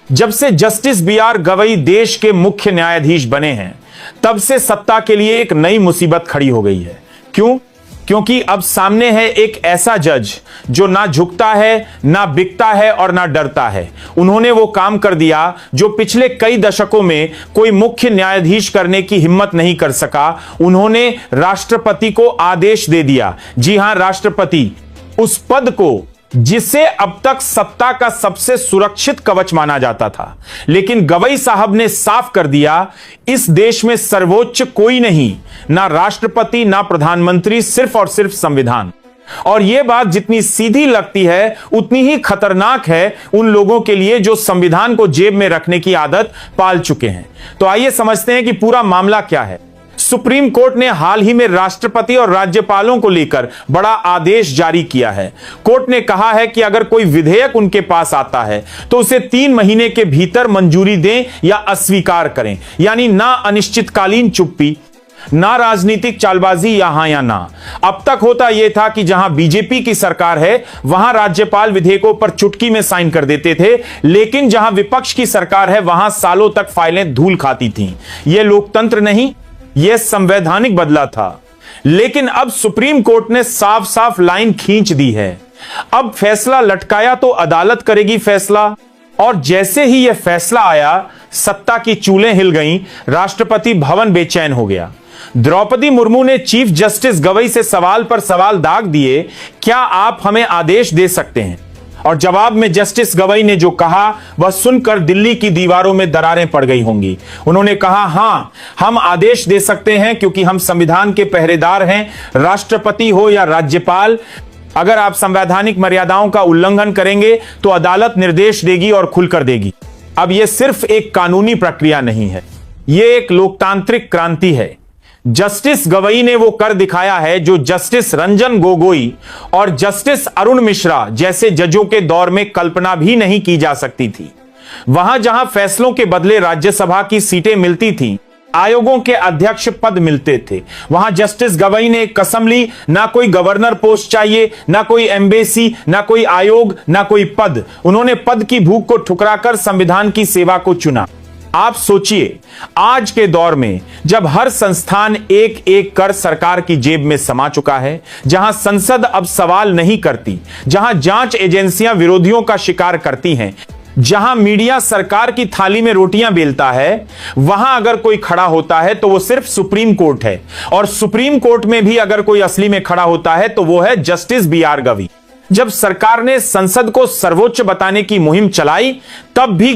जब से justice B R. Gavai देश के मुख्य न्यायाधीश बने हैं, तब से सत्ता के लिए एक नई मुसीबत खड़ी हो गई है। क्यों? क्योंकि अब सामने है एक ऐसा जज जो ना झुकता है, ना बिकता है और ना डरता है। उन्होंने वो काम कर दिया जो पिछले कई दशकों में कोई मुख्य न्यायाधीश करने की हिम्मत नहीं कर सका। उन्होंने राष्ट्रपति को आदेश दे दिया। जी हां, राष्ट्रपति, उस पद को जिसे अब तक सत्ता का सबसे सुरक्षित कवच माना जाता था। लेकिन गवई साहब ने साफ कर दिया, इस देश में सर्वोच्च कोई नहीं, ना राष्ट्रपति ना प्रधानमंत्री, सिर्फ और सिर्फ संविधान। और यह बात जितनी सीधी लगती है उतनी ही खतरनाक है उन लोगों के लिए जो संविधान को जेब में रखने की आदत पाल चुके हैं। तो आइए समझते हैं कि पूरा मामला क्या है। सुप्रीम कोर्ट ने हाल ही में राष्ट्रपति और राज्यपालों को लेकर बड़ा आदेश जारी किया है। कोर्ट ने कहा है कि अगर कोई विधेयक उनके पास आता है तो उसे 3 महीने के भीतर मंजूरी दें या अस्वीकार करें। यानी ना अनिश्चितकालीन चुप्पी, ना राजनीतिक चालबाजी, या हां या ना। अब तक होता यह था कि जहां बीजेपी की सरकार है वहां राज्यपाल विधेयकों पर चुटकी में साइन कर देते थे, लेकिन जहां विपक्ष की सरकार है वहां सालों तक फाइलें धूल खाती थीं। यह लोकतंत्र नहीं, यह संवैधानिक बदला था। लेकिन अब सुप्रीम कोर्ट ने साफ साफ लाइन खींच दी है। अब फैसला लटकाया तो अदालत करेगी फैसला। और जैसे ही यह फैसला आया, सत्ता की चूलें हिल गईं, राष्ट्रपति भवन बेचैन हो गया। द्रौपदी मुर्मू ने चीफ जस्टिस गवई से सवाल पर सवाल दाग दिए, क्या आप हमें आदेश दे सकते हैं? और जवाब में जस्टिस गवई ने जो कहा वह सुनकर दिल्ली की दीवारों में दरारें पड़ गई होंगी। उन्होंने कहा, हां, हम आदेश दे सकते हैं क्योंकि हम संविधान के पहरेदार हैं। राष्ट्रपति हो या राज्यपाल, अगर आप संवैधानिक मर्यादाओं का उल्लंघन करेंगे तो अदालत निर्देश देगी और खुलकर देगी। अब यह सिर्फ एक कानूनी प्रक्रिया नहीं है, यह एक लोकतांत्रिक क्रांति है। जस्टिस गवई ने वो कर दिखाया है जो जस्टिस रंजन गोगोई और जस्टिस अरुण मिश्रा जैसे जजों के दौर में कल्पना भी नहीं की जा सकती थी। वहां जहां फैसलों के बदले राज्यसभा की सीटें मिलती थीं, आयोगों के अध्यक्ष पद मिलते थे, वहां जस्टिस गवई ने कसम ली, ना कोई गवर्नर पोस्ट चाहिए, ना कोई एम्बेसी, ना कोई आयोग, ना कोई पद। उन्होंने पद की भूख को ठुकराकर संविधान की सेवा को चुना। आप सोचिए, आज के दौर में जब हर संस्थान एक एक कर सरकार की जेब में समा चुका है, जहां संसद अब सवाल नहीं करती, जहां जांच एजेंसियां विरोधियों का शिकार करती हैं, जहां मीडिया सरकार की थाली में रोटियां बेलता है, वहां अगर कोई खड़ा होता है तो वो सिर्फ सुप्रीम कोर्ट है। और सुप्रीम कोर्ट में भी अगर कोई असली में खड़ा होता है तो वो है जस्टिस बी.आर. गवई। जब सरकार ने संसद को सर्वोच्च बताने की मुहिम चलाई, तब भी